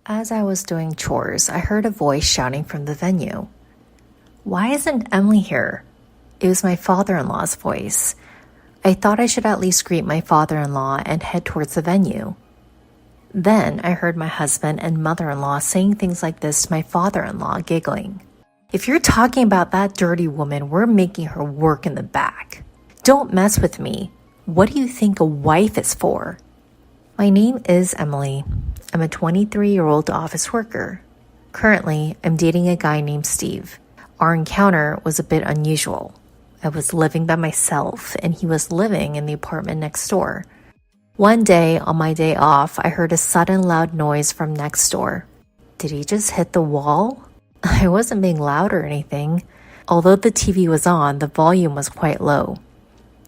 As I was doing chores, I heard a voice shouting from the venue. "Why isn't Emily here?" It was my father-in-law's voice. I thought I should at least greet my father-in-law and head towards the venue. Then I heard my husband and mother-in-law saying things like this to my father-in-law, giggling. "If you're talking about that dirty woman, we're making her work in the back. Don't mess with me. What do you think a wife is for?" My name is Emily. I'm a 23-year-old office worker. Currently, I'm dating a guy named Steve. Our encounter was a bit unusual. I was living by myself, and he was living in the apartment next door. One day, on my day off, I heard a sudden loud noise from next door. Did he just hit the wall? I wasn't being loud or anything. Although the TV was on, the volume was quite low.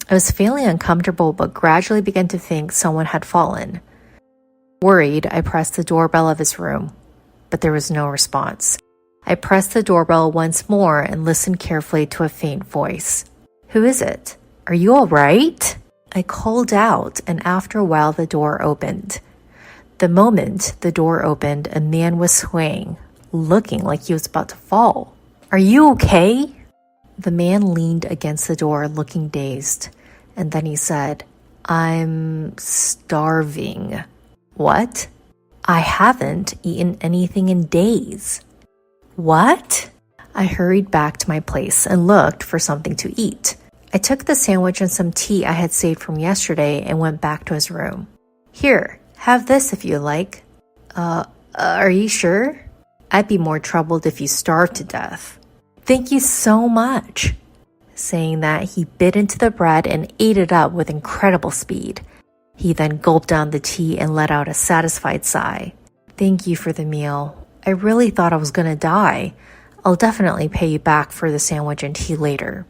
I was feeling uncomfortable, but gradually began to think someone had fallen. Worried, I pressed the doorbell of his room, but there was no response. I pressed the doorbell once more and listened carefully to a faint voice. "Who is it? Are you all right?" I called out, and after a while the door opened. The moment the door opened, a man was swaying, looking like he was about to fall. "Are you okay?" The man leaned against the door, looking dazed, and then he said, "I'm starving." "What?" "I haven't eaten anything in days." "What?" I hurried back to my place and looked for something to eat. I took the sandwich and some tea I had saved from yesterday and went back to his room. "Here, have this if you like." Are you sure? I'd be more troubled if you starved to death." "Thank you so much." Saying that, he bit into the bread and ate it up with incredible speed. He then gulped down the tea and let out a satisfied sigh. "Thank you for the meal. I really thought I was gonna die. I'll definitely pay you back for the sandwich and tea later."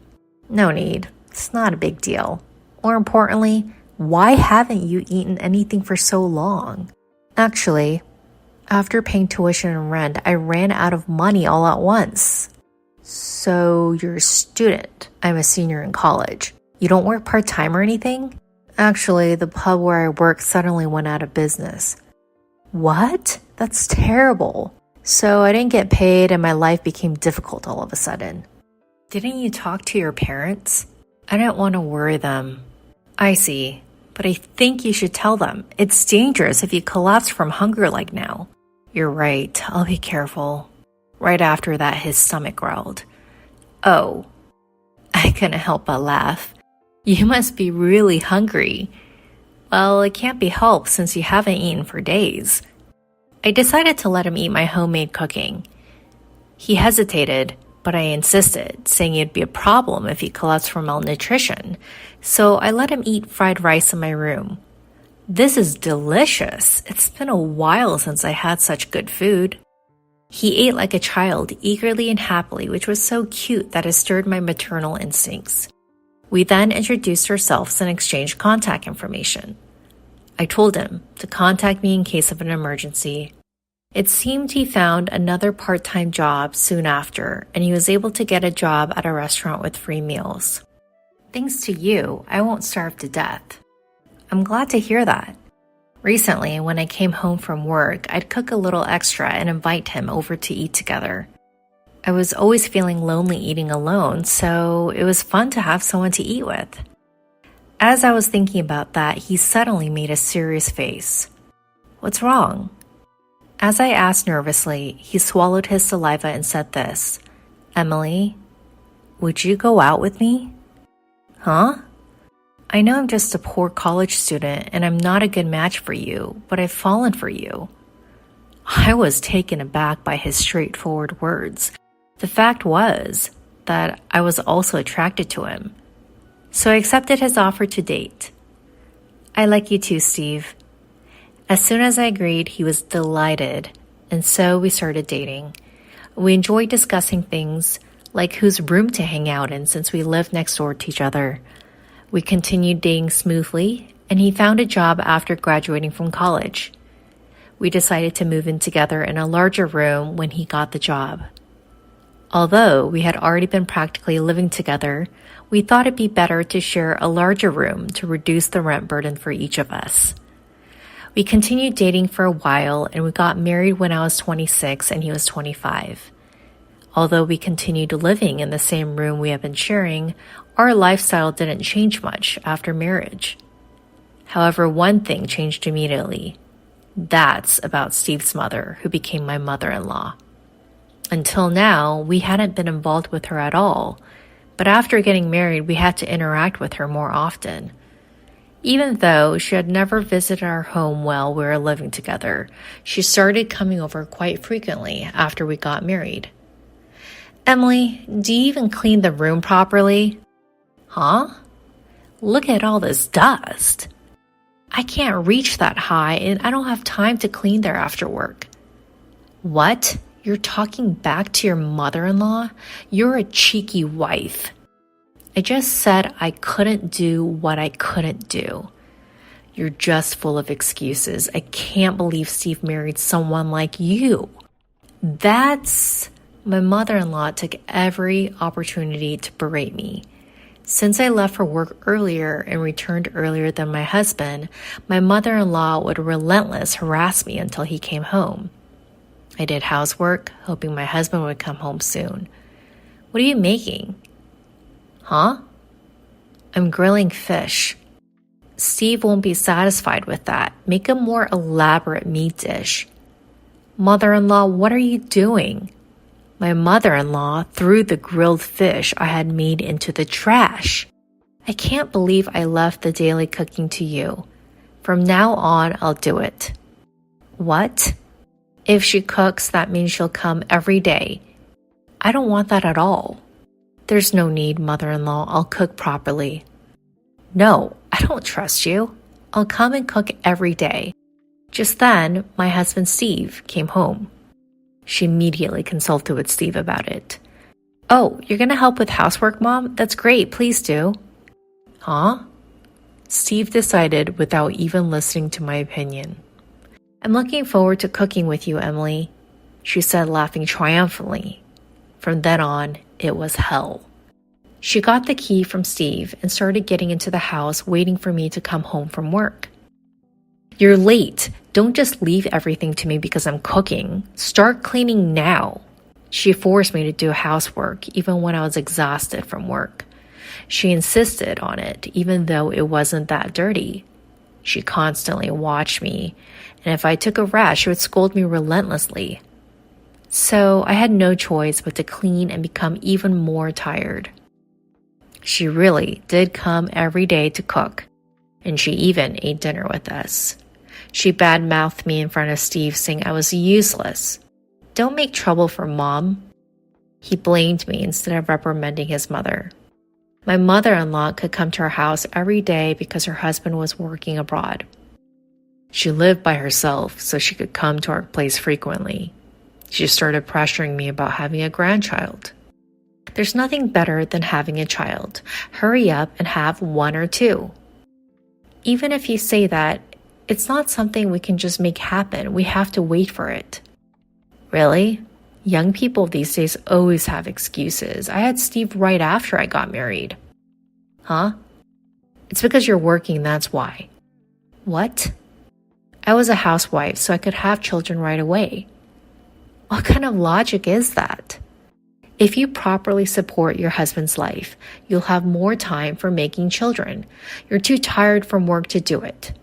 "No need. It's not a big deal. More importantly, why haven't you eaten anything for so long?" "Actually, after paying tuition and rent, I ran out of money all at once." "So you're a student?" "I'm a senior in college." "You don't work part-time or anything?" "Actually, the pub where I work suddenly went out of business." "What? That's terrible." "So I didn't get paid and my life became difficult all of a sudden." "Didn't you talk to your parents?" "I didn't want to worry them." "I see. But I think you should tell them. It's dangerous if you collapse from hunger like now." "You're right. I'll be careful." Right after that, his stomach growled. "Oh." I couldn't help but laugh. "You must be really hungry." "Well, it can't be helped since you haven't eaten for days." I decided to let him eat my homemade cooking. He hesitated, but I insisted, saying it'd be a problem if he collapsed from malnutrition, so I let him eat fried rice in my room. "This is delicious. It's been a while since I had such good food." He ate like a child, eagerly and happily, which was so cute that it stirred my maternal instincts. We then introduced ourselves and exchanged contact information. I told him to contact me in case of an emergency. It seemed he found another part-time job soon after, and he was able to get a job at a restaurant with free meals. "Thanks to you, I won't starve to death." "I'm glad to hear that." Recently, when I came home from work, I'd cook a little extra and invite him over to eat together. I was always feeling lonely eating alone, so it was fun to have someone to eat with. As I was thinking about that, he suddenly made a serious face. "What's wrong?" As I asked nervously, he swallowed his saliva and said this, "Emily, would you go out with me?" "Huh?" "I know I'm just a poor college student and I'm not a good match for you, but I've fallen for you." I was taken aback by his straightforward words. The fact was that I was also attracted to him. So I accepted his offer to date. "I like you too, Steve." As soon as I agreed, he was delighted, and so we started dating. We enjoyed discussing things like whose room to hang out in since we lived next door to each other. We continued dating smoothly, and he found a job after graduating from college. We decided to move in together in a larger room when he got the job. Although we had already been practically living together, we thought it'd be better to share a larger room to reduce the rent burden for each of us. We continued dating for a while and we got married when I was 26 and he was 25. Although we continued living in the same room we have been sharing, our lifestyle didn't change much after marriage. However, one thing changed immediately. That's about Steve's mother, who became my mother-in-law. Until now, we hadn't been involved with her at all, but after getting married, we had to interact with her more often. Even though she had never visited our home while we were living together, she started coming over quite frequently after we got married. Emily, do you even clean the room properly? Huh? Look at all this dust. I can't reach that high and I don't have time to clean there after work. What? You're talking back to your mother-in-law? You're a cheeky wife. I just said I couldn't do what I couldn't do. You're just full of excuses. I can't believe Steve married someone like you. My mother-in-law took every opportunity to berate me. Since I left for work earlier and returned earlier than my husband, my mother-in-law would relentlessly harass me until he came home. I did housework, hoping my husband would come home soon. What are you making? Huh? I'm grilling fish. Steve won't be satisfied with that. Make a more elaborate meat dish. Mother-in-law, what are you doing? My mother-in-law threw the grilled fish I had made into the trash. I can't believe I left the daily cooking to you. From now on, I'll do it. What? If she cooks, that means she'll come every day. I don't want that at all. There's no need, mother-in-law. I'll cook properly. No, I don't trust you. I'll come and cook every day. Just then, my husband Steve came home. She immediately consulted with Steve about it. Oh, you're going to help with housework, Mom? That's great. Please do. Huh? Steve decided without even listening to my opinion. I'm looking forward to cooking with you, Emily, she said, laughing triumphantly. From then on, it was hell. She got the key from Steve and started getting into the house waiting for me to come home from work. You're late. Don't just leave everything to me because I'm cooking. Start cleaning now. She forced me to do housework even when I was exhausted from work. She insisted on it even though it wasn't that dirty. She constantly watched me, and if I took a rest, she would scold me relentlessly. So I had no choice but to clean and become even more tired. She really did come every day to cook, and she even ate dinner with us. She bad-mouthed me in front of Steve, saying I was useless. Don't make trouble for Mom. He blamed me instead of reprimanding his mother. My mother-in-law could come to our house every day because her husband was working abroad. She lived by herself, so she could come to our place frequently. She started pressuring me about having a grandchild. There's nothing better than having a child. Hurry up and have one or two. Even if you say that, it's not something we can just make happen. We have to wait for it. Really? Young people these days always have excuses. I had Steve right after I got married. Huh? It's because you're working, that's why. What? I was a housewife, so I could have children right away. What kind of logic is that? If you properly support your husband's life, you'll have more time for making children. You're too tired from work to do it.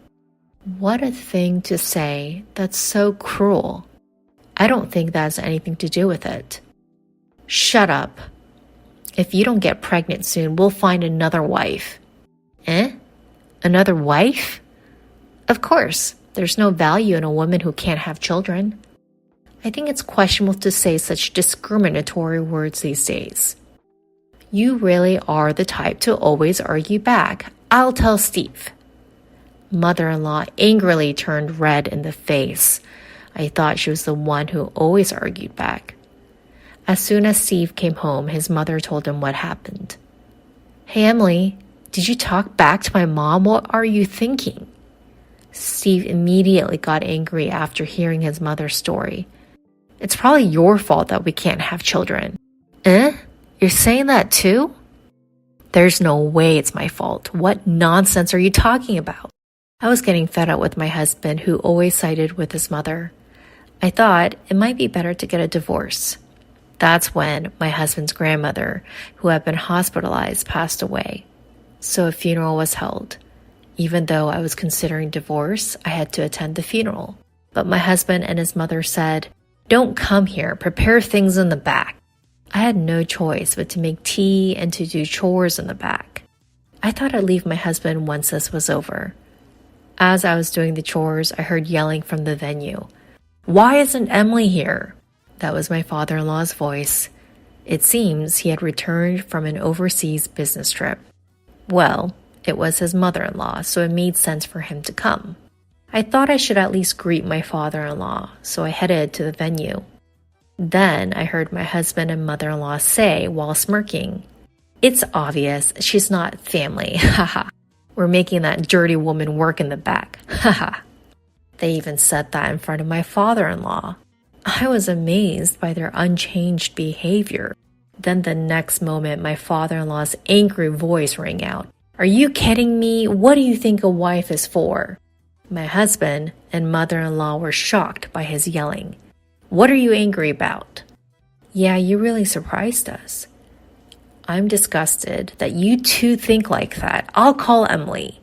What a thing to say. That's so cruel. I don't think that has anything to do with it. Shut up. If you don't get pregnant soon, we'll find another wife. Eh? Another wife? Of course, there's no value in a woman who can't have children. I think it's questionable to say such discriminatory words these days. You really are the type to always argue back. I'll tell Steve. Mother-in-law angrily turned red in the face. I thought she was the one who always argued back. As soon as Steve came home, his mother told him what happened. Hey, Emily, did you talk back to my mom? What are you thinking? Steve immediately got angry after hearing his mother's story. It's probably your fault that we can't have children. Eh? You're saying that too? There's no way it's my fault. What nonsense are you talking about? I was getting fed up with my husband, who always sided with his mother. I thought it might be better to get a divorce. That's when my husband's grandmother, who had been hospitalized, passed away. So a funeral was held. Even though I was considering divorce, I had to attend the funeral. But my husband and his mother said, "Don't come here, prepare things in the back." I had no choice but to make tea and to do chores in the back. I thought I'd leave my husband once this was over. As I was doing the chores, I heard yelling from the venue. "Why isn't Emily here?" That was my father-in-law's voice. It seems he had returned from an overseas business trip. Well, it was his mother-in-law, so it made sense for him to come. I thought I should at least greet my father-in-law, so I headed to the venue. Then I heard my husband and mother-in-law say while smirking, "It's obvious she's not family, haha. We're making that dirty woman work in the back, haha." They even said that in front of my father-in-law. I was amazed by their unchanged behavior. Then the next moment, my father-in-law's angry voice rang out. "Are you kidding me? What do you think a wife is for?" My husband and mother-in-law were shocked by his yelling. "What are you angry about?" "Yeah, you really surprised us." "I'm disgusted that you two think like that. I'll call Emily."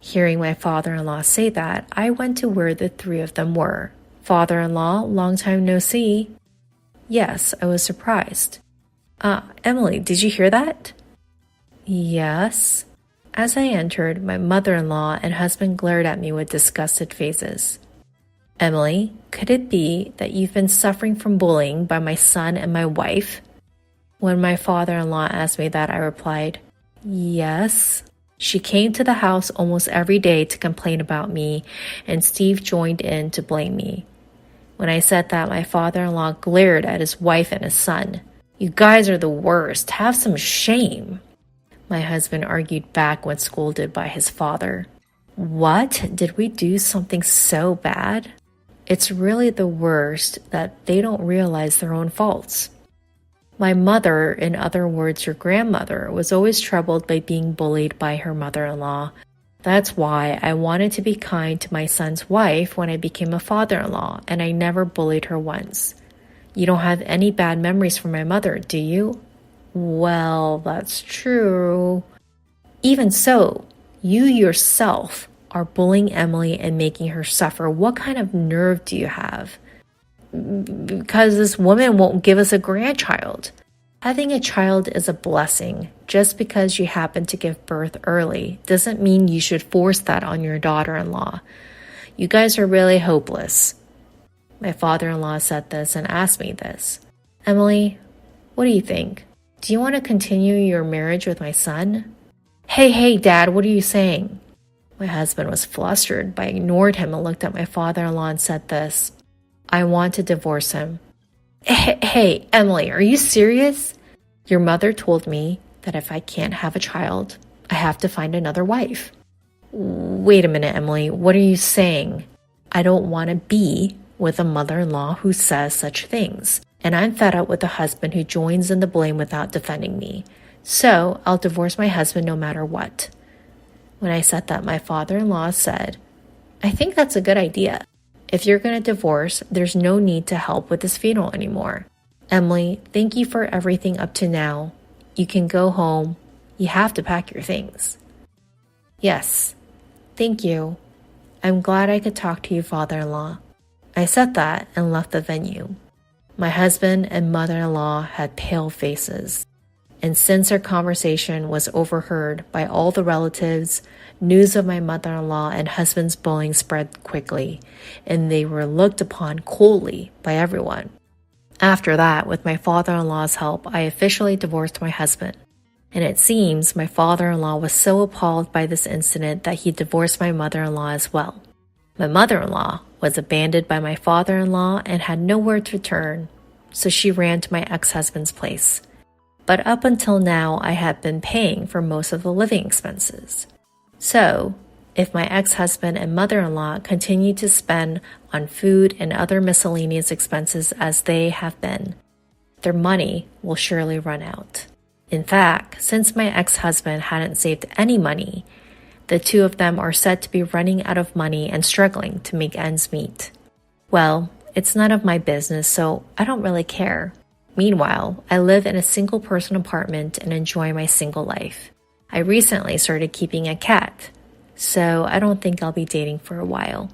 Hearing my father-in-law say that, I went to where the three of them were. "Father-in-law, long time no see." Yes, I was surprised. Emily, did you hear that?" "Yes." As I entered, my mother-in-law and husband glared at me with disgusted faces. "Emily, could it be that you've been suffering from bullying by my son and my wife?" When my father-in-law asked me that, I replied, "Yes." She came to the house almost every day to complain about me, and Steve joined in to blame me. When I said that, my father-in-law glared at his wife and his son. "You guys are the worst. Have some shame." My husband argued back when scolded by his father. "What? Did we do something so bad?" It's really the worst that they don't realize their own faults. My mother, in other words your grandmother, was always troubled by being bullied by her mother-in-law. That's why I wanted to be kind to my son's wife when I became a father-in-law, and I never bullied her once. You don't have any bad memories from my mother, do you? Well, that's true. Even so, you yourself are bullying Emily and making her suffer. What kind of nerve do you have? Because this woman won't give us a grandchild. Having a child is a blessing. Just because you happen to give birth early doesn't mean you should force that on your daughter-in-law. You guys are really hopeless. My father-in-law said this and asked me this. Emily, what do you think? Do you want to continue your marriage with my son? Hey, Dad, what are you saying? My husband was flustered, but I ignored him and looked at my father-in-law and said this. I want to divorce him. Hey, Emily, are you serious? Your mother told me that if I can't have a child, I have to find another wife. Wait a minute, Emily, what are you saying? I don't want to be with a mother-in-law who says such things, and I'm fed up with a husband who joins in the blame without defending me. So I'll divorce my husband no matter what. When I said that, my father-in-law said, I think that's a good idea. If you're going to divorce, there's no need to help with this funeral anymore. Emily, thank you for everything up to now. You can go home. You have to pack your things. Yes, thank you. I'm glad I could talk to you, father-in-law. I said that and left the venue. My husband and mother-in-law had pale faces. And since our conversation was overheard by all the relatives, news of my mother-in-law and husband's bullying spread quickly, and they were looked upon coldly by everyone. After that, with my father-in-law's help, I officially divorced my husband. And it seems my father-in-law was so appalled by this incident that he divorced my mother-in-law as well. My mother-in-law was abandoned by my father-in-law and had nowhere to turn, so she ran to my ex-husband's place. But up until now, I had been paying for most of the living expenses. So, if my ex-husband and mother-in-law continue to spend on food and other miscellaneous expenses as they have been, their money will surely run out. In fact, since my ex-husband hadn't saved any money, The two of them are said to be running out of money and struggling to make ends meet. Well, it's none of my business, so I don't really care. Meanwhile, I live in a single-person apartment and enjoy my single life. I recently started keeping a cat, so I don't think I'll be dating for a while.